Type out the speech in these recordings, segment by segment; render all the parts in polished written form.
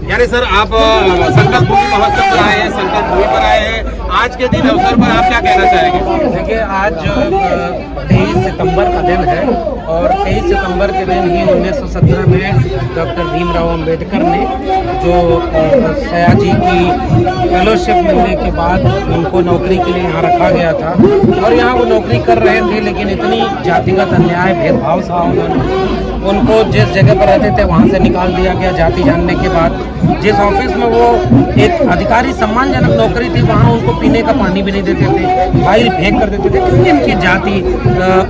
यानी सर आप संकल्प भूमि महोत्सव पर आए हैं, संकल्प भूमि पर आए हैं, आज के दिन अवसर पर आप क्या कहना चाहेंगे? देखिए, आज 23 सितंबर का दिन है और 23 सितंबर के दिन ही 1917 में डॉक्टर भीमराव अंबेडकर ने जो सयाजी की फेलोशिप मिलने के बाद उनको नौकरी के लिए यहाँ रखा गया था और यहाँ वो नौकरी कर रहे थे, लेकिन इतनी जातिगत अन्याय भेदभाव था उनको जिस जगह पर रहते थे वहाँ से निकाल दिया गया। जाति जानने के बाद जिस ऑफिस में वो एक अधिकारी सम्मानजनक नौकरी थी वहाँ उनको पीने का पानी भी नहीं देते थे, फाइल फेंक कर देते थे, क्योंकि इनकी जाति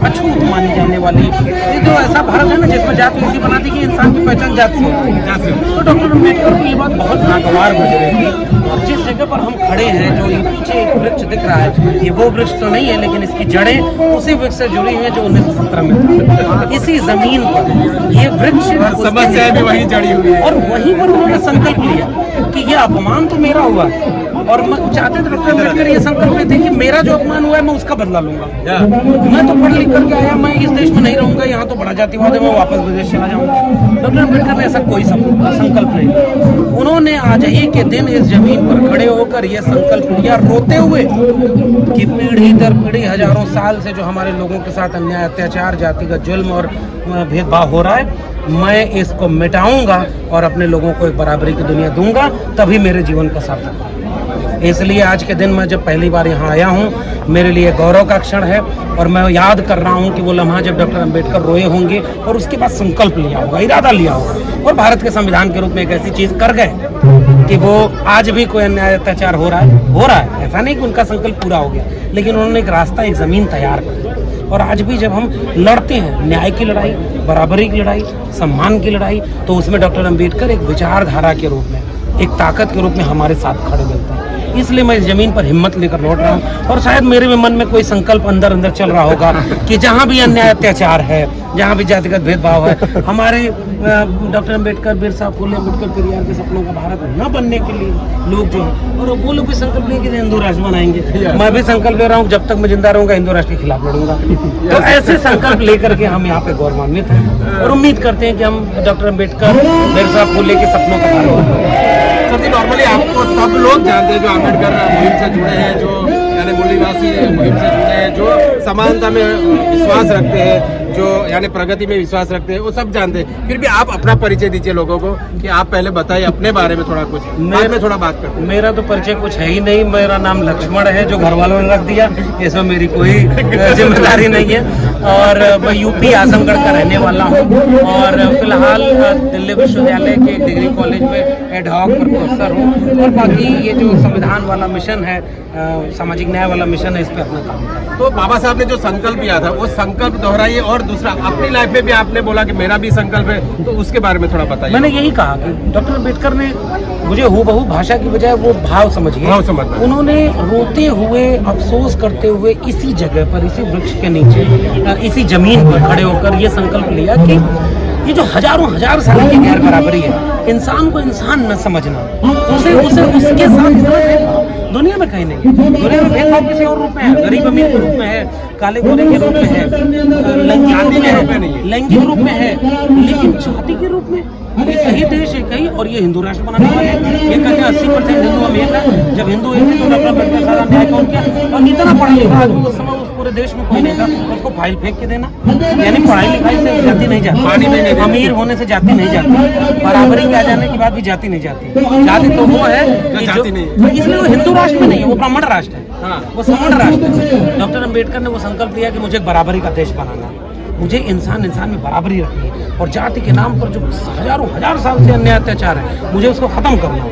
अछूत मानी जाने वाली। ये जो ऐसा भारत है ना जिसमें जाति ऐसी बनाती कि इंसान की पहचान जात से होती है। तो डॉक्टर अम्बेडकर की ये बात बहुत नागवार गुजरी थी। और जिस जगह पर हम खड़े हैं, जो ये पीछे एक वृक्ष दिख रहा है, ये वो वृक्ष तो नहीं है, लेकिन इसकी जड़ें उसी वृक्ष से जुड़ी हुई है जो 1917 में था। इसी जमीन पर ये वृक्ष समस्या भी वहीं जड़ी हुई है और वहीं पर उन्होंने संकल्प लिया कि ये अपमान तो मेरा हुआ है और मैं चाहते थे डॉक्टर अम्बेडकर ये संकल्प लेते कि मेरा जो अपमान हुआ है मैं उसका बदला लूंगा। मैं तो पढ़ लिख करके आया, मैं इस देश में नहीं रहूंगा, यहाँ तो बड़ा जातिवाद है, मैं वापस विदेश चला जाऊंगा। डॉक्टर अम्बेडकर ने ऐसा कोई संकल्प नहीं। उन्होंने आज ही के दिन इस जमीन पर खड़े होकर यह संकल्प लिया, रोते हुए कि पीढ़ी दर पीढ़ी हजारों साल से जो हमारे लोगों के साथ अन्याय, अत्याचार, जातिगत जुल्म और भेदभाव हो रहा है, मैं इसको मिटाऊंगा और अपने लोगों को एक बराबरी की दुनिया दूंगा, तभी मेरे जीवन का सार्थक होगा। इसलिए आज के दिन मैं जब पहली बार यहाँ आया हूँ, मेरे लिए गौरव का क्षण है और मैं याद कर रहा हूँ कि वो लम्हा जब डॉक्टर अम्बेडकर रोए होंगे और उसके बाद संकल्प लिया होगा, इरादा लिया होगा और भारत के संविधान के रूप में एक ऐसी चीज कर गए कि वो आज भी कोई अन्याय अत्याचार हो रहा है। ऐसा नहीं कि उनका संकल्प पूरा हो गया, लेकिन उन्होंने एक रास्ता, एक जमीन तैयार कर दी। और आज भी जब हम लड़ते हैं न्याय की लड़ाई, बराबरी की लड़ाई, सम्मान की लड़ाई, तो उसमें डॉक्टर अम्बेडकर एक विचारधारा के रूप में, एक ताकत के रूप में हमारे साथ खड़े मिलते हैं। इसलिए मैं इस जमीन पर हिम्मत लेकर लौट रहा हूँ और शायद मेरे भी मन में कोई संकल्प अंदर अंदर चल रहा होगा कि जहाँ भी अन्याय अत्याचार है, जहाँ भी जातिगत भेदभाव है, हमारे डॉक्टर अम्बेडकर, बिरसा, फुले, अम्बेडकर, पेरियार के सपनों का भारत न बनने के लिए लोग जो है, और वो लोग भी संकल्प लेंगे हिंदू राष्ट्र बनाएंगे। मैं भी संकल्प ले रहा हूँ, जब तक मैं जिंदा रहूंगा हिंदू राष्ट्र के खिलाफ लड़ूंगा। तो ऐसे संकल्प लेकर के हम यहाँ पे गौरवान्वित हैं और उम्मीद करते हैं कि हम डॉक्टर अम्बेडकर, बिरसा, फुले के सपनों का भारत। सर जी, नॉर्मली आपको सब लोग जानते हैं जो अम्बेडकर मुहिम से जुड़े हैं, जो यानी मूल्यवासी मुहिम से जुड़े हैं, जो समानता में विश्वास रखते हैं, जो यानी प्रगति में विश्वास रखते हैं, वो सब जानते हैं। फिर भी आप अपना परिचय दीजिए लोगों को कि आप पहले बताइए अपने बारे में थोड़ा कुछ, बाद में थोड़ा बात करते हैं। मेरा तो परिचय कुछ है ही नहीं। मेरा नाम लक्ष्मण है, जो घर वालों ने रख दिया, इसमें मेरी कोई जिम्मेदारी नहीं है। और मैं यूपी आजमगढ़ का रहने वाला हूँ और फिलहाल दिल्ली विश्वविद्यालय के डिग्री कॉलेज में एड हॉक प्रोफेसर हूँ और बाकी ये जो संविधान वाला मिशन है, सामाजिक न्याय वाला मिशन है, इस पर अपना काम करता हूँ। तो बाबा साहब ने जो संकल्प लिया था वो संकल्प दोहराइए, और दूसरा अपनी लाइफ में भी आपने बोला कि मेरा भी संकल्प है, तो उसके बारे में थोड़ा बताइए। मैंने यही कहा कि डॉक्टर अम्बेडकर ने मुझे हूबहू भाषा की बजाय वो भाव समझिए, उन्होंने रोते हुए, अफसोस करते हुए इसी जगह पर, इसी वृक्ष के नीचे, इसी जमीन पर खड़े होकर ये संकल्प लिया कि ये जो हजारों हजार साल की गैर बराबरी है, इंसान को इंसान न समझना, उसे उसके साथ दुनिया में कहीं नहीं। दुनिया में भेदभाव किसी और रूप में है, गरीब अमीर के रूप में है, काले गोरे के रूप में है, लैंगिक रूप में है, लेकिन जाति के रूप में एक ही देश है, कहीं। और ये हिंदू राष्ट्र बनाने वाले ये कहते हैं 80% हिंदू हम एक है। जब हिंदू एक है तो डॉक्टर अम्बेडकर सारा न्याय कौन किया? और इतना पढ़ा लिखा आदमी उस समय उस पूरे देश में कोई नहीं था, उसको फाइल फेंक के देना, यानी पढ़ाई लिखाई से जाति नहीं जाती, अमीर होने से जाति नहीं जाती, बराबरी के आ जाने के बाद भी जाति नहीं जाती। जाति तो वो है इसलिए वो हिंदू राष्ट्र में नहीं है, वो ब्राह्मण राष्ट्र है, वो सवर्ण राष्ट्र है। डॉक्टर अम्बेडकर ने वो संकल्प लिया कि मुझे बराबरी का देश बनाना, मुझे इंसान में बराबरी रखनी है और जाति के नाम पर जो हजारों हजार साल से अन्याय अत्याचार है, मुझे उसको खत्म करना।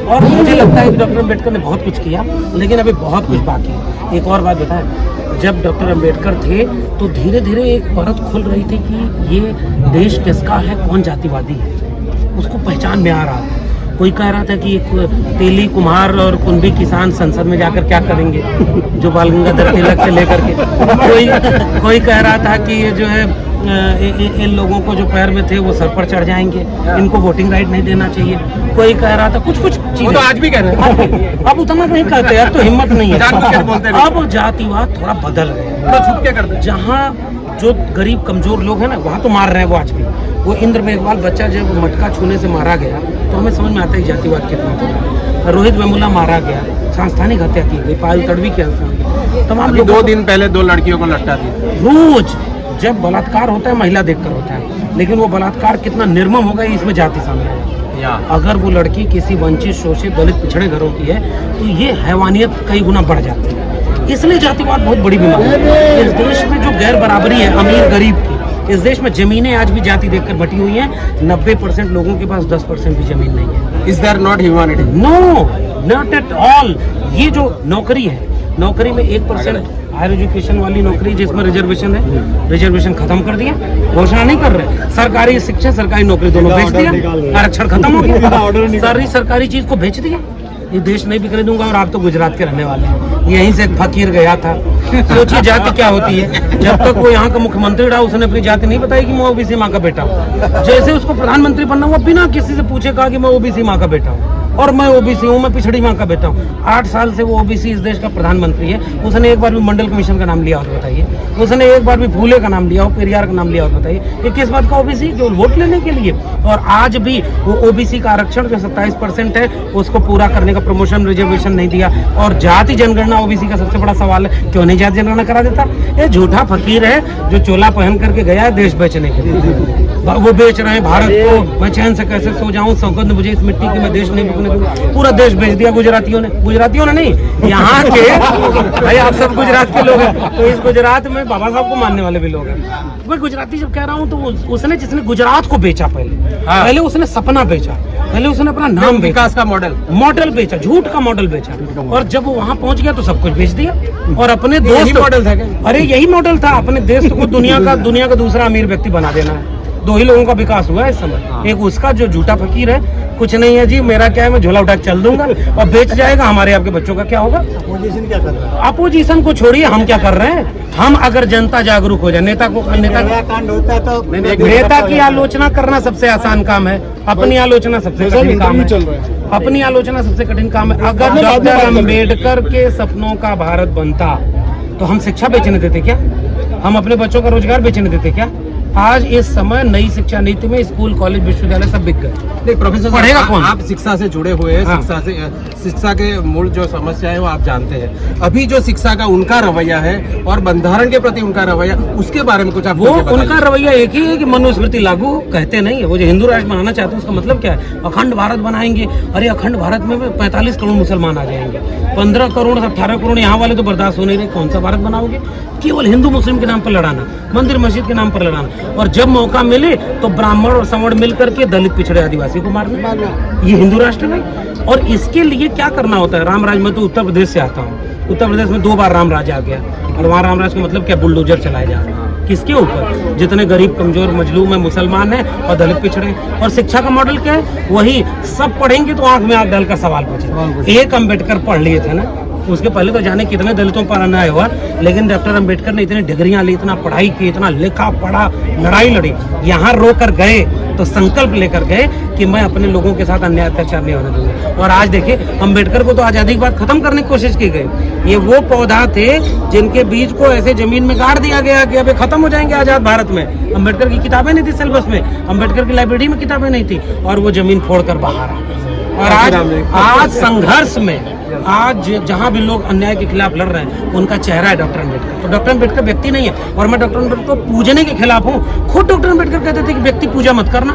और मुझे लगता है कि डॉक्टर अम्बेडकर ने बहुत कुछ किया, लेकिन अभी बहुत कुछ बाकी है। एक और बात बताएं, जब डॉक्टर अम्बेडकर थे तो धीरे धीरे एक परत खुल रही थी कि ये देश किसका है, कौन जातिवादी है, उसको पहचान में आ रहा था। कोई कह रहा था कि तेली, कुम्हार और कुंभी किसान संसद में जाकर क्या करेंगे, जो बाल गंगाधर तिलक से लेकर के। कोई कह रहा था कि ये जो है इन लोगों को जो पैर में थे वो सर पर चढ़ जाएंगे, इनको वोटिंग राइट नहीं देना चाहिए। कोई कह रहा था कुछ चीजें, तो आज भी कह रहे हैं। अब उतना नहीं कहते, अब तो हिम्मत नहीं है। अब जातिवाद थोड़ा बदल गया, छुप के करते। जहाँ जो गरीब कमजोर लोग हैं ना, वहाँ तो मार रहे हैं वो आज भी। वो इंद्र मेघवाल बच्चा जब मटका छूने से मारा गया तो हमें समझ में आता है जातिवाद कितना था। रोहित वेमुला मारा गया, सांस्थानिक हत्या की गई, पायल तड़वी की हत्या, तमाम लोग। 2 दिन पहले 2 लड़कियों को लटका दी। रोज जब बलात्कार होता है महिला देखकर होता है, लेकिन वो बलात्कार कितना निर्मम होगा इसमें जाति सामने आएगा। अगर वो लड़की किसी वंचित, शोषित, दलित, पिछड़े घरों की है तो ये हैवानियत कई गुना बढ़ जाती है। इसलिए जातिवाद बहुत बड़ी बीमारी है। इस देश में जो गैर बराबरी है अमीर गरीब की, इस देश में जमीनें आज भी जाति देखकर बटी हुई हैं। 90% लोगों के पास 10% भी जमीन नहीं है। Is there not humanity? No, not at all. ये जो नौकरी है, नौकरी में 1% हायर एजुकेशन वाली नौकरी जिसमें रिजर्वेशन है, रिजर्वेशन खत्म कर दिया, घोषणा नहीं कर रहे। सरकारी शिक्षा, सरकारी नौकरी दोनों बेच दिया, आरक्षण खत्म हो गया, सारी सरकारी चीज को बेच दिया। ये देश नहीं बिकने दूंगा। और आप तो गुजरात के रहने वाले हैं, यहीं से एक फकीर गया था। सोचिए जाति क्या होती है। जब तक वो यहाँ का मुख्यमंत्री रहा उसने अपनी जाति नहीं बताई कि मैं ओबीसी माँ का बेटा हूँ। जैसे उसको प्रधानमंत्री बनना हुआ, बिना किसी से पूछे कहा कि मैं ओबीसी माँ का बेटा हूँ और मैं ओबीसी हूँ, मैं पिछड़ी माँ का बेटा हूँ। 8 साल से वो ओबीसी इस देश का प्रधानमंत्री है। उसने एक बार भी मंडल कमीशन का नाम लिया हो तो बताइए। उसने एक बार भी फूले का नाम लिया हो, पेरियार का नाम लिया हो तो बताइए। ये किस बात का ओबीसी? केवल वोट लेने के लिए। और आज भी वो ओबीसी का आरक्षण जो 27% है उसको पूरा करने का प्रमोशन रिजर्वेशन नहीं दिया। और जाति जनगणना ओबीसी का सबसे बड़ा सवाल है, क्यों नहीं जाति जनगणना करा देता? ये झूठा फकीर है जो चोला पहन करके गया है देश बेचने के लिए। वो बेच रहे हैं भारत को। मैं चैन से कैसे सो जाऊं, शौकत ने मुझे इस मिट्टी की मैं देश नहीं बिकने दूंगा। पूरा देश बेच दिया गुजरातियों ने। गुजरातियों ने नहीं, यहाँ के भाई आप सब गुजरात के लोग हैं, तो इस गुजरात में बाबा साहब को मानने वाले भी लोग हैं। मैं गुजराती जब कह रहा हूँ तो उसने जिसने गुजरात को बेचा, पहले उसने सपना बेचा, पहले उसने अपना नाम विकास का मॉडल बेचा, झूठ का मॉडल बेचा। और जब वो वहाँ पहुंच गया तो सब कुछ बेच दिया। और अपने दोस्त मॉडल था, अरे यही मॉडल था, अपने देश को दुनिया का दूसरा अमीर व्यक्ति बना देना है। 2 ही लोगों का विकास हुआ है इस समय। एक उसका जो झूठा फकीर है, कुछ नहीं है जी, मेरा क्या है, मैं झोला उठा के चल दूंगा और बेच जाएगा। हमारे आपके बच्चों का क्या होगा? अपोजिशन क्या कर रहा है? अपोजिशन को छोड़िए, हम क्या कर रहे हैं? हम अगर जनता कांड होता है तो नेता की आलोचना करना सबसे आसान काम है, अपनी आलोचना सबसे कठिन काम है। अपनी आलोचना सबसे कठिन काम है। अगर डॉक्टर अम्बेडकर के सपनों का भारत बनता तो हम शिक्षा बेचने देते क्या? हम अपने बच्चों का रोजगार बेचने देते क्या? आज इस समय नई शिक्षा नीति में स्कूल, कॉलेज, विश्वविद्यालय सब बिक गए। नहीं प्रोफेसर, पढ़ेगा कौन? आप शिक्षा से जुड़े हुए हैं। हाँ। शिक्षा के मूल जो समस्या है वो आप जानते हैं। अभी जो शिक्षा का उनका रवैया है और बंधारण के प्रति उनका रवैया, उसके बारे में कुछ आप वो उनका रवैया एक ही है कि मनुस्मृति लागू कहते नहीं है। वो जो हिंदू राष्ट्र बनाना चाहते हैं उसका मतलब क्या है? अखंड भारत बनाएंगे। अरे अखंड भारत में 45 करोड़ मुसलमान आ जाएंगे, 15 करोड़ 18 करोड़ यहाँ वाले तो बर्दाश्त हो नहीं रहे। कौन सा भारत बनाओगे? केवल हिंदू मुस्लिम के नाम पर लड़ाना, मंदिर मस्जिद के नाम पर लड़ाना, और जब मौका मिले तो ब्राह्मण और सवर्ण मिलकर के दलित, पिछड़े, आदिवासी को मारना। ये हिंदू राष्ट्र नहीं। और इसके लिए क्या करना होता है? राम राज, मैं तो उत्तर प्रदेश से आता हूँ। उत्तर प्रदेश में 2 बार राम राज आ गया और वहाँ राम राज का मतलब क्या? बुलडोजर चलाए जा रहे हैं। किसके ऊपर? जितने गरीब, कमजोर, मजलूम है, मुसलमान है और दलित, पिछड़े। और शिक्षा का मॉडल क्या है? वही सब पढ़ेंगे तो आंख में आंख डाल का सवाल पूछे। एक अम्बेडकर पढ़ लिए थे ना, उसके पहले तो जाने कितने दलितों पर अन्याय हुआ, लेकिन डॉक्टर अंबेडकर ने इतनी डिग्रियां ली, इतना पढ़ाई की, इतना लिखा पढ़ा, लड़ाई लड़ी, यहाँ रोकर गए तो संकल्प लेकर गए कि मैं अपने लोगों के साथ अन्याय अत्याचार नहीं होने दूंगा। और आज देखिए, अंबेडकर को तो आजादी के बाद खत्म करने की कोशिश की गई। ये वो पौधा थे जिनके बीज को ऐसे जमीन में गाड़ दिया गया कि अभी खत्म हो जाएंगे आजाद भारत में। अंबेडकर की किताबें नहीं थी सिलेबस में, अंबेडकर की लाइब्रेरी में किताबें नहीं थी, और वो जमीन फोड़कर बाहर आ गए। और आज संघर्ष में, आज जहां भी लोग अन्याय के खिलाफ लड़ रहे हैं, उनका चेहरा है डॉक्टर अम्बेडकर। तो डॉक्टर अम्बेडकर व्यक्ति नहीं है। और मैं डॉक्टर अम्बेडकर को पूजने के खिलाफ हूँ। खुद डॉक्टर अम्बेडकर कहते थे कि व्यक्ति पूजा मत करना,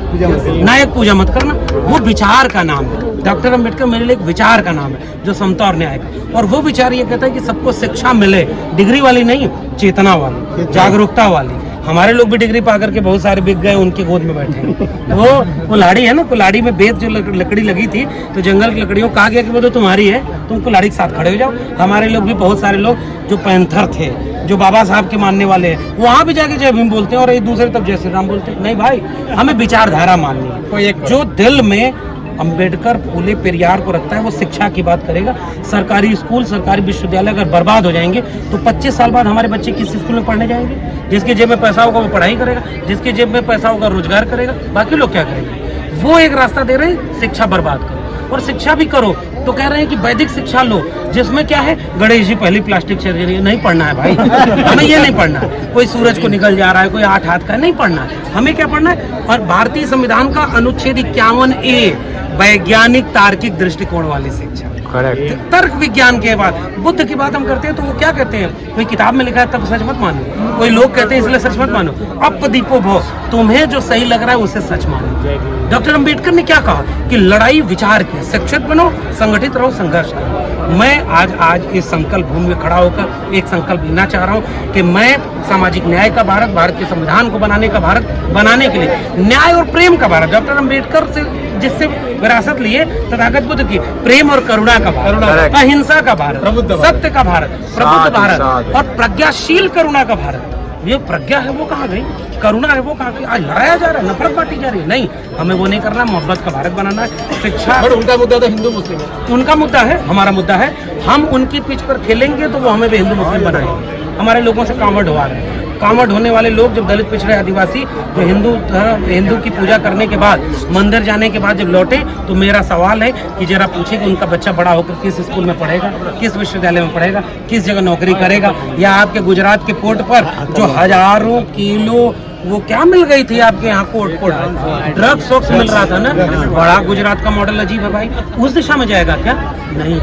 नायक पूजा मत करना। वो विचार का नाम है। डॉक्टर अम्बेडकर मेरे लिए एक विचार का नाम है, जो समता और न्याय का। और वो विचार ये कहता है कि सबको शिक्षा मिले, डिग्री वाली नहीं, चेतना वाली, जागरूकता वाली। हमारे लोग भी डिग्री पा करके बहुत सारे बिक गए, उनके गोद में बैठे। वो कुल्हाड़ी है ना, कुल्हाड़ी में बेत जो लकड़ी लगी थी, तो जंगल की लकड़ियों कहा गया कि वो तो तुम्हारी है, तुम कुल्हाड़ी के साथ खड़े हो जाओ। हमारे लोग भी, बहुत सारे लोग जो पैंथर थे, जो बाबा साहब के मानने वाले हैं, वहाँ भी जाके जय भीम बोलते हैं और एक दूसरे तब जय श्री राम बोलते हैं। नहीं भाई, हमें विचारधारा माननी है। कोई एक जो दिल में अंबेडकर, फूले, पेरियार को रखता है, वो शिक्षा की बात करेगा। सरकारी स्कूल, सरकारी विश्वविद्यालय अगर बर्बाद हो जाएंगे तो 25 साल बाद हमारे बच्चे किस स्कूल में पढ़ने जाएंगे? जिसके जेब में पैसा होगा वो पढ़ाई करेगा, जिसके जेब में पैसा होगा रोजगार करेगा, बाकी लोग क्या करेंगे? वो एक रास्ता दे रहे हैं, शिक्षा बर्बाद करो। और शिक्षा भी करो तो कह रहे हैं कि वैदिक शिक्षा लो, जिसमें क्या है, गणेश जी पहली प्लास्टिक सर्जरी नहीं पढ़ना है भाई। हमें ये नहीं पढ़ना है, कोई सूरज को निकल जा रहा है, कोई 8 हाथ का नहीं पढ़ना है, हमें क्या पढ़ना है। और भारतीय संविधान का अनुच्छेद 51A वैज्ञानिक तार्किक दृष्टिकोण वाली शिक्षा, तर्क विज्ञान के बाद बुद्ध की बात हम करते हैं तो वो क्या कहते हैं, कोई किताब में लिखा है तब सच मत मानो, कोई लोग कहते हैं इसलिए सच मत मानो, अपदीपो भव, तुम्हें जो सही लग रहा है उसे सच मानो। डॉक्टर अंबेडकर ने क्या कहा कि लड़ाई विचार की, शिक्षित बनो, संगठित रहो, संघर्ष करो। मैं आज इस संकल्प भूमि में खड़ा होकर एक संकल्प लेना चाह रहा हूँ कि मैं सामाजिक न्याय का भारत, भारत के संविधान को बनाने का भारत बनाने के लिए न्याय और प्रेम का भारत, डॉक्टर अंबेडकर से जिससे विरासत लिए तथागत बुद्ध की, प्रेम और करुणा का भारत, अहिंसा का भारत, सत्य का भारत, प्रबुद्ध भारत और प्रज्ञाशील करुणा का भारत। ये प्रज्ञा है वो कहाँ गई, करुणा है वो कहाँ गई, आज लड़ाया जा रहा है, नफरत बांटी जा रही है, नहीं, हमें वो नहीं करना, मोहब्बत का भारत बनाना है। शिक्षा, उनका मुद्दा तो हिंदू मुस्लिम है, उनका मुद्दा है, हमारा मुद्दा है, हम उनकी पिच पर खेलेंगे तो वो हमें भी हिंदू मुस्लिम बनाएंगे। हमारे लोगों से कांवड़ ढोवा रहे हैं, कांवड़ ढोने वाले लोग जब दलित पिछड़े आदिवासी जो हिंदू की पूजा करने के बाद, मंदिर जाने के बाद जब लौटे, तो मेरा सवाल है कि जरा पूछे कि उनका बच्चा बड़ा होकर किस स्कूल में पढ़ेगा, किस विश्वविद्यालय में पढ़ेगा, किस जगह नौकरी करेगा, या आपके गुजरात के पोर्ट पर जो हजारों किलो वो क्या मिल गई थी आपके यहाँ कोर्ट ड्रग्स वॉक्स मिल रहा था ना, बड़ा गुजरात का मॉडल अजीब है भाई, उस दिशा में जाएगा क्या, नहीं,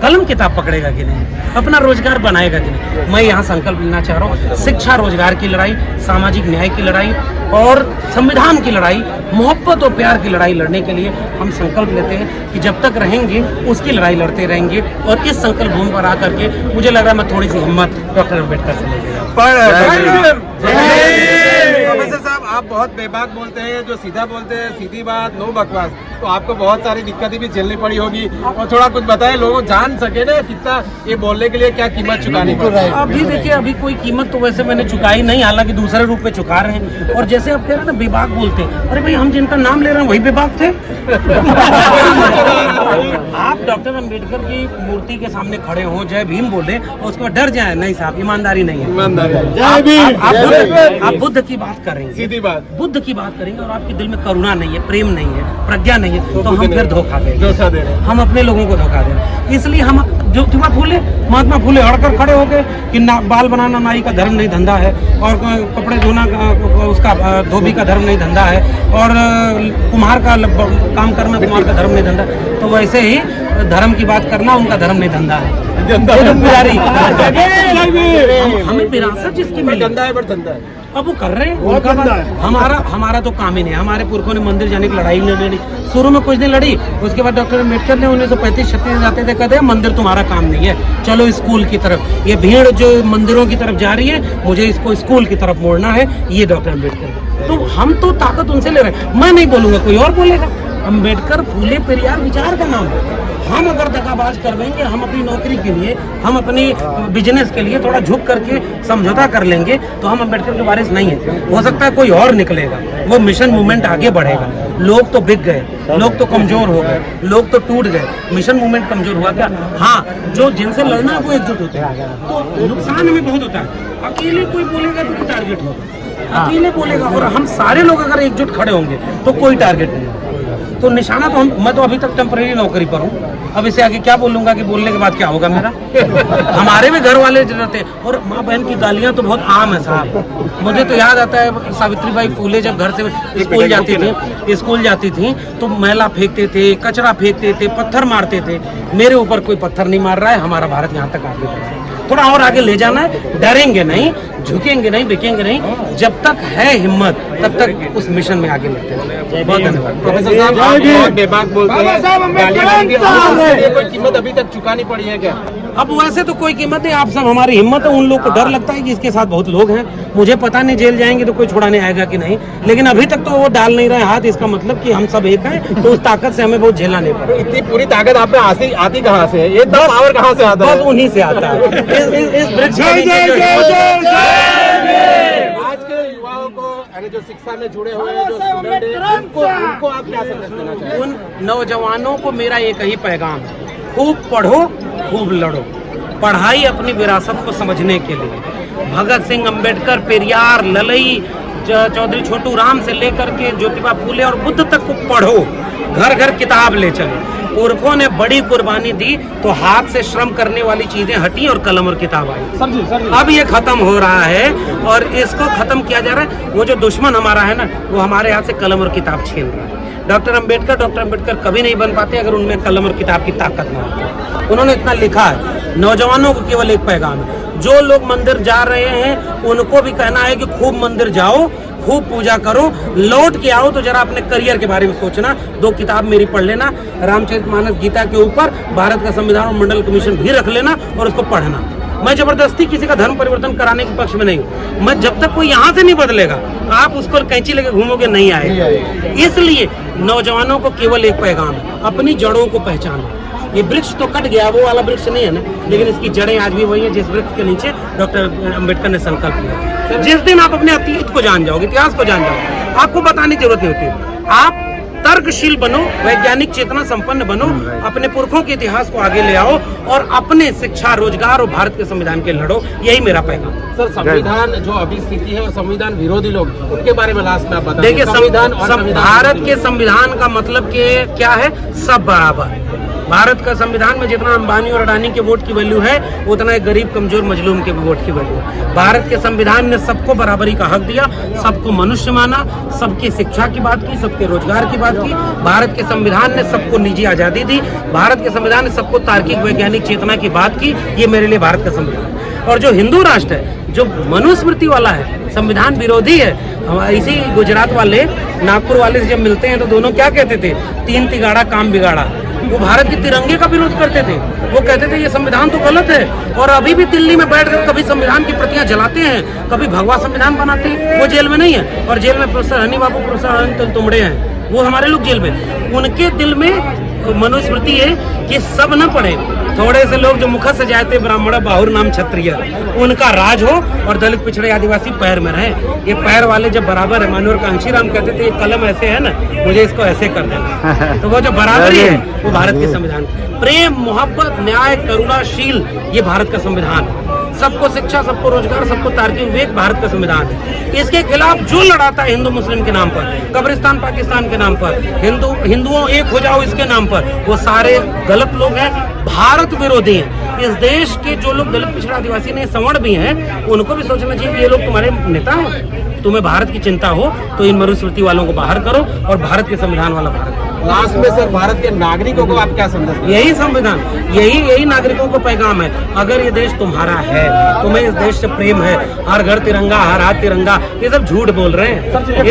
कलम किताब पकड़ेगा कि नहीं, अपना रोजगार बनाएगा कि नहीं। मैं यहाँ संकल्प लेना चाह रहा हूँ, शिक्षा रोजगार की लड़ाई, सामाजिक न्याय की लड़ाई और संविधान की लड़ाई, मोहब्बत और प्यार की लड़ाई लड़ने के लिए हम संकल्प लेते हैं कि जब तक रहेंगे उसकी लड़ाई लड़ते रहेंगे। और इस संकल्प भूमि पर आकर के मुझे लग रहा है मैं थोड़ी सी हिम्मत डॉक्टर अम्बेडकर से लेके प्रोफेसर साहब, आप बहुत बेबाक बोलते हैं, जो सीधा बोलते हैं, सीधी बात, नो बकवास, तो आपको बहुत सारी दिक्कतें भी झेलनी पड़ी होगी, और थोड़ा कुछ बताएं, लोग जान सके ना कितना ये बोलने के लिए क्या कीमत चुकानी पड़ रही है। अभी देखिए, अभी कोई कीमत तो वैसे मैंने चुकाई नहीं, हालांकि दूसरे रूप में चुका रहे हैं। और जैसे आप कह रहे हैं ना बेबाक बोलते हैं, अरे भाई हम जिनका नाम ले रहे हैं वही बेबाक थे। आप डॉक्टर अंबेडकर की मूर्ति के सामने खड़े हो, जय भीम बोले, उसके बाद डर जाए, नहीं साहब, ईमानदारी नहीं है, आप बुद्ध की बात करेंगे, सीधी बात, बुद्ध की बात करेंगे और आपके दिल में करुणा नहीं है, प्रेम नहीं है, प्रज्ञा नहीं है, तो हम फिर धोखा देंगे, हम अपने लोगों को धोखा देंगे। इसलिए हम ज्योतिबा फूले, महात्मा फूले हड़कर खड़े हो गए कि बाल बनाना नाई का धर्म नहीं धंधा है, और कपड़े धोना उसका धोबी का धर्म नहीं धंधा है, और कुम्हार का काम करना कुम्हार का धर्म नहीं धंधा। तो वैसे ही धर्म की बात करना उनका धर्म नहीं धंधा है। हमें विरासत जिसकी मिली, धंधा है, बट धंधा है, अब वो कर रहे हैं, हमारा तो काम ही नहीं है। हमारे पुरखों ने मंदिर जाने की लड़ाई नहीं लड़ी, शुरू में कुछ नहीं लड़ी, उसके बाद डॉक्टर अम्बेडकर ने 1935-36 जाते थे, कहते हैं मंदिर तुम्हारा काम नहीं है, चलो स्कूल की तरफ, ये भीड़ जो मंदिरों की तरफ जा रही है, मुझे इसको स्कूल की तरफ मोड़ना है, ये डॉक्टर अम्बेडकर। तो हम तो ताकत उनसे ले रहे हैं, मैं नहीं बोलूंगा, कोई और बोलेगा। अम्बेडकर, फूले, पेरियार विचार का नाम है। हम अगर दगाबाज करवेंगे, हम अपनी नौकरी के लिए, हम अपनी बिजनेस के लिए थोड़ा झुक करके समझौता कर लेंगे, तो हम अम्बेडकर के वारिस नहीं है। हो सकता है कोई और निकलेगा, वो मिशन मूवमेंट आगे बढ़ेगा। लोग तो बिक गए, लोग तो कमजोर हो गए, लोग तो टूट गए, मिशन मूवमेंट कमजोर हुआ क्या? हाँ, जो जिनसे लड़ना है वो एकजुट होते हैं, तो नुकसान हमें बहुत होता है। अकेले कोई बोलेगा तो टारगेट होगा, अकेले बोलेगा, और हम सारे लोग अगर एकजुट खड़े होंगे तो कोई टारगेट नहीं। तो निशाना तो मैं तो अभी तक टेम्परेरी नौकरी पर हूँ, अब इसे आगे क्या बोलूंगा कि बोलने के बाद क्या होगा मेरा। हमारे भी घर वाले रहते, और माँ बहन की गालियां तो बहुत आम है साहब। मुझे तो याद आता है सावित्रीबाई फूले जब घर से स्कूल जाती थी तो मैला फेंकते थे, कचरा फेंकते थे, पत्थर मारते थे। मेरे ऊपर कोई पत्थर नहीं मार रहा है, हमारा भारत यहाँ तक आगे बढ़ा है। थोड़ा और आगे ले जाना है, डरेंगे नहीं, झुकेंगे नहीं, बिकेंगे नहीं, जब तक है हिम्मत तब तक उस मिशन में आगे बढ़ते हैं। बहुत धन्यवाद। प्रोफेसर साहब, आप बहुत बेबाक बोलते हैं, गालियां, कोई कीमत अभी तक चुकानी पड़ी है क्या? अब वैसे तो कोई कीमत नहीं, आप सब हमारी हिम्मत है। उन लोग को डर लगता है कि इसके साथ बहुत लोग हैं, मुझे पता नहीं जेल जाएंगे तो कोई छुड़ाने आएगा कि नहीं, लेकिन अभी तक तो वो डाल नहीं रहे हाथ। इसका मतलब कि हम सब एक हैं, तो उस ताकत से हमें बहुत झेलना नहीं पड़ा। इतनी पूरी ताकत आप में आती कहाँ से है? ये पावर कहाँ से आता है? बस उन्हीं से आता है। इस वृक्ष आज के युवाओं को, यानी जो शिक्षा में जुड़े हुए हैं, जो स्टूडेंट हैं, उनको आप क्या संदेश देना चाहेंगे? उन नौजवानों को मेरा एक ही पैगाम है, खूब पढ़ो, खूब लड़ो। पढ़ाई अपनी विरासत को समझने के लिए। भगत सिंह, अंबेडकर, पेरियार, ललई, चौधरी छोटू राम से लेकर के ज्योतिबा फूले और बुद्ध तक को पढ़ो, घर घर किताब ले चलो। पुरखों ने बड़ी कुर्बानी दी तो हाथ से श्रम करने वाली चीजें हटी और कलम और किताब आई। अब ये खत्म हो रहा है और इसको खत्म किया जा रहा है। वो जो दुश्मन हमारा है ना, वो हमारे हाथ से कलम और किताब छीन रहा है। डॉक्टर अंबेडकर कभी नहीं बन पाते अगर उनमें कलम और किताब की ताकत ना हो। उन्होंने इतना लिखा है, नौजवानों को केवल एक पैगाम है, जो लोग मंदिर जा रहे हैं उनको भी कहना है कि खूब मंदिर जाओ, खूब पूजा करो, लौट के आओ तो जरा अपने करियर के बारे में सोचना। 2 किताब मेरी पढ़ लेना, रामचरितमानस गीता के ऊपर भारत का संविधान और मंडल कमीशन भी रख लेना और उसको पढ़ना। मैं जबरदस्ती किसी का धर्म परिवर्तन कराने के पक्ष में नहीं हूँ। मैं जब तक कोई यहाँ से नहीं बदलेगा, आप उसको कैंची लेके घूमोगे नहीं आएगा। इसलिए नौजवानों को केवल एक पैगाम है, अपनी जड़ों को पहचानो। ये वृक्ष तो कट गया, वो वाला वृक्ष नहीं है ना, लेकिन इसकी जड़ें आज भी वही है जिस वृक्ष के नीचे डॉक्टर अंबेडकर ने संकल्प लिया। जिस दिन आप अपने अतीत को जान जाओगे, इतिहास को जान जाओगे, आपको बताने की जरूरत नहीं होती। आप तर्कशील बनो, वैज्ञानिक चेतना संपन्न बनो, अपने पुरखों के इतिहास को आगे ले आओ और अपने शिक्षा, रोजगार और भारत के संविधान के लड़ो। यही मेरा पैगाम। सर, संविधान जो अभी स्थिति है, संविधान विरोधी लोग, उनके बारे में लास्ट में आप बताइए। देखिए, भारत के संविधान का मतलब क्या है? सब बराबर। भारत का संविधान में जितना अंबानी और अडानी के वोट की वैल्यू है, उतना एक गरीब कमजोर मजलूम के वोट की वैल्यू है। भारत के संविधान ने सबको बराबरी का हक दिया, सबको मनुष्य माना, सबकी शिक्षा की बात की, सबके रोजगार की बात की। भारत के संविधान ने सबको निजी आजादी दी। भारत के संविधान ने सबको तार्किक वैज्ञानिक चेतना की बात की। ये मेरे लिए भारत का संविधान। और जो हिंदू राष्ट्र है, जो मनुस्मृति वाला है, संविधान विरोधी है। इसी गुजरात वाले, नागपुर वाले से जब मिलते हैं तो दोनों क्या कहते थे? 3 तिगाड़ा काम बिगाड़ा। वो भारत के तिरंगे का विरोध करते थे। वो कहते थे ये संविधान तो गलत है। और अभी भी दिल्ली में बैठकर कभी संविधान की प्रतियां जलाते हैं, कभी भगवा संविधान बनाते हैं। वो जेल में नहीं है, और जेल में प्रोफेसर हनी बाबू, प्रोफेसर अनंत तुमड़े हैं, वो हमारे लोग जेल में। उनके दिल में मनुस्मृति है कि सब न पढ़े, थोड़े से लोग जो मुख से जाते ब्राह्मण बाहुर नाम क्षत्रिय, उनका राज हो और दलित पिछड़े आदिवासी पैर में रहे। ये पैर वाले जब बराबर है, मानवर कांशीराम कहते थे ये कलम ऐसे है ना, मुझे इसको ऐसे कर देना। तो वो जो बराबरी है वो भारत के संविधान, प्रेम, मोहब्बत, न्याय, करुणाशील, ये भारत का संविधान है। सबको शिक्षा, सबको रोजगार, सबको तार्किक विवेक, भारत का संविधान है। इसके खिलाफ जो लड़ाता है हिंदू मुस्लिम के नाम पर, कब्रिस्तान पाकिस्तान के नाम पर, हिंदुओं एक हो जाओ इसके नाम पर, वो सारे गलत लोग हैं, भारत विरोधी हैं। इस देश के जो लोग दलित पिछड़ा आदिवासी ने सवर्ण भी हैं, उनको भी सोचना चाहिए कि ये लोग तुम्हारे नेता हैं। तुम्हें भारत की चिंता हो तो इन मनुस्मृति वालों को बाहर करो और भारत के संविधान वाला बाहर करो। लास्ट में सर, भारत के नागरिकों को आप क्या संदेश दें? यही संविधान, यही नागरिकों को पैगाम है। अगर ये देश तुम्हारा है, तुम्हें इस देश से प्रेम है, हर घर तिरंगा, हर हाथ तिरंगा, ये सब झूठ बोल रहे हैं।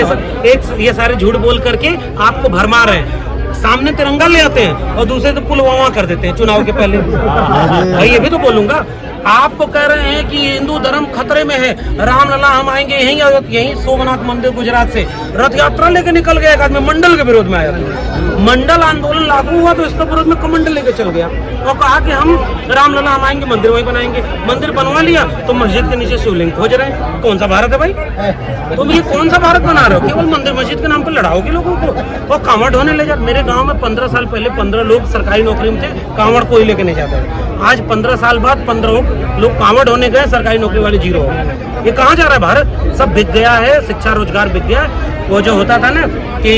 ये सारे झूठ बोल करके आपको भरमा रहे हैं। सामने तिरंगा ले आते हैं और दूसरे तो पुलवामा कर देते हैं चुनाव के पहले। भाई ये भी तो बोलूंगा। आपको कह रहे हैं कि हिंदू धर्म खतरे में है, रामलला हम आएंगे, यहीं सोमनाथ मंदिर गुजरात से रथ यात्रा लेके निकल गया। एक आदमी मंडल के विरोध में आया था, मंडल आंदोलन लागू हुआ तो इसका विरोध में कमंडल लेके चल गया और कहा कि हम रामलला हम आएंगे, मंदिर वहीं बनाएंगे। मंदिर बनवा लिया तो मस्जिद के नीचे शिवलिंग खोज रहे हैं। कौन सा भारत है भाई? तुम ये कौन सा भारत बना रहे हो? केवल मंदिर मस्जिद के नाम पर लड़ाओगे लोगों को और कांवड़ ढोने ले जाते। मेरे गाँव में 15 साल पहले 15 लोग सरकारी नौकरी में थे, कांवड़ कोई लेके नहीं जाता। आज 15 साल बाद 15 लोग कांवड़ होने गए, सरकारी नौकरी वाले 0 हो गए। ये कहाँ जा रहा है भारत? सब बिक गया है, शिक्षा रोजगार बिक गया। वो जो होता था ना कि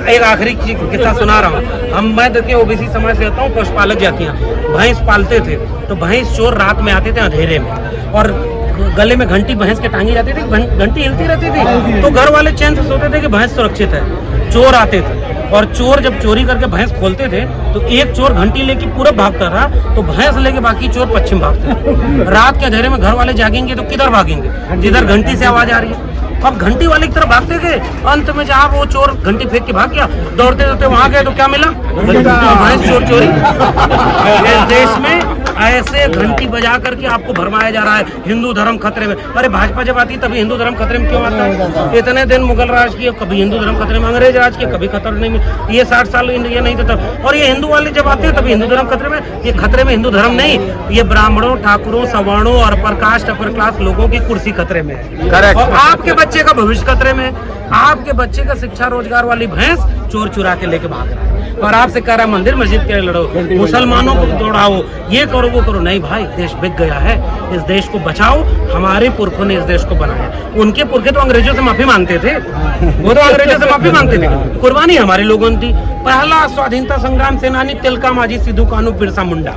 एक आखिरी किस्सा सुना रहा हूँ। मैं देखिए ओबीसी समाज से आता हूँ, पशुपालक जातियाँ भैंस पालते थे तो भैंस चोर रात में आते थे अंधेरे में और गले में घंटी भैंस के टांगी जाती थी, घंटी हिलती रहती थी तो घर वाले चैन से सोते थे कि भैंस सुरक्षित है। चोर आते थे और चोर जब चोरी करके भैंस खोलते थे तो एक चोर घंटी लेके पूरब भागता था तो भैंस लेके बाकी चोर पश्चिम भागते। रात के अंधेरे में घर वाले जागेंगे तो किधर भागेंगे? जिधर घंटी से आवाज आ रही है। अब घंटी वाले की तरफ भागते थे, अंत में जहाँ वो चोर घंटी फेंक के भाग गया, दौड़ते दौड़ते वहां गए तो क्या मिला? भैंस चोर चोरी। इस देश में ऐसे घंटी बजा करके आपको भरमाया जा रहा है हिंदू धर्म खतरे में। अरे भाजपा जब आती तभी हिंदू धर्म खतरे में क्यों आता है? इतने दिन मुगल राज किए, कभी हिंदू धर्म खतरे में, अंग्रेज राज किए, कभी खतरे नहीं में। ये 60 साल इंडिया नहीं था। और ये हिंदू वाले जब आते हैं तभी हिंदू धर्म खतरे में। ये खतरे में हिंदू धर्म नहीं, ये ब्राह्मणों, ठाकुरों, सवर्णों और अपर कास्ट, अपर क्लास लोगों की कुर्सी खतरे में है। करेक्ट। और आपके बच्चे का भविष्य खतरे में है। आपके बच्चे का शिक्षा रोजगार वाली भैंस चोर चुरा के लेके भाग रहा है और आपसे कह रहा है मंदिर मस्जिद के लड़ो, मुसलमानों को दौड़ाओ, ये करो। करो वो करो, नहीं भाई, देश बिक गया है, इस देश को बचाओ। हमारे पुरखों ने इस देश को बनाया, उनके पुरखे तो अंग्रेजों से माफी मांगते थे, वो तो अंग्रेजों से माफी मांगते थे, कुर्बानी हमारे लोगों ने दी। पहला स्वाधीनता संग्राम सेनानी तिलका मांझी, सिद्धू कान्हू, बिरसा मुंडा,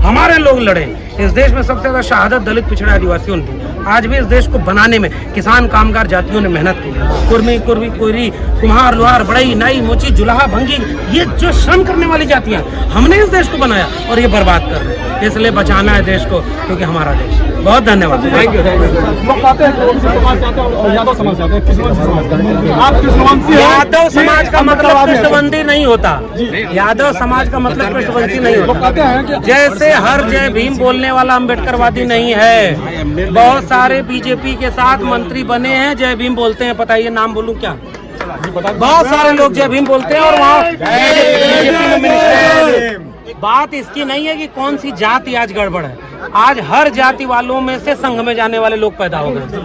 हमारे लोग लड़े। इस देश में सबसे ज्यादा शहादत दलित पिछड़े आदिवासियों ने दी। आज भी इस देश को बनाने में किसान कामगार जातियों ने मेहनत की। कुर्मी, कुर्मी, कोयरी, कुम्हार, लोहार, बढ़ई, नाई, मोची, जुलाहा, भंगी, ये जो श्रम करने वाली जातियां, हमने इस देश को बनाया और ये बर्बाद कर रहे हैं। इसलिए बचाना है देश को, क्योंकि हमारा देश। बहुत धन्यवाद। Thank you. लोग कहते हैं कि ओबीसी समाज से आते हैं और यादव समाज से आते हैं, कृष्णवंशी समाज। आप कृष्णवंशी हैं। यादव समाज का मतलब कृष्णवंशी नहीं होता। यादव समाज का मतलब कृष्णवंशी नहीं लोग होता। कहते हैं कि जैसे हर जय भीम बोलने वाला अम्बेडकरवादी नहीं है। बहुत सारे बीजेपी के साथ मंत्री बने हैं, जय भीम बोलते हैं। पता है, ये नाम बोलूं क्या? बहुत सारे लोग जय भीम बोलते हैं और वहाँ बीजेपी में मिनिस्टर हैं। बात इसकी नहीं है कि कौन सी जाति आज गड़बड़ है। आज हर जाति वालों में से संघ में जाने वाले लोग पैदा हो गए।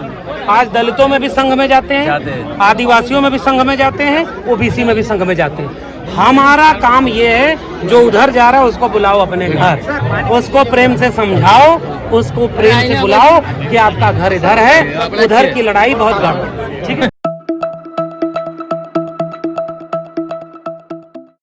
आज दलितों में भी संघ में जाते हैं, आदिवासियों में भी संघ में जाते हैं, ओबीसी में भी संघ में जाते हैं। हमारा काम ये है, जो उधर जा रहा है उसको बुलाओ अपने घर, उसको प्रेम से समझाओ, उसको प्रेम से बुलाओ कि आपका घर इधर है, उधर की लड़ाई बहुत गड़बड़। ठीक है।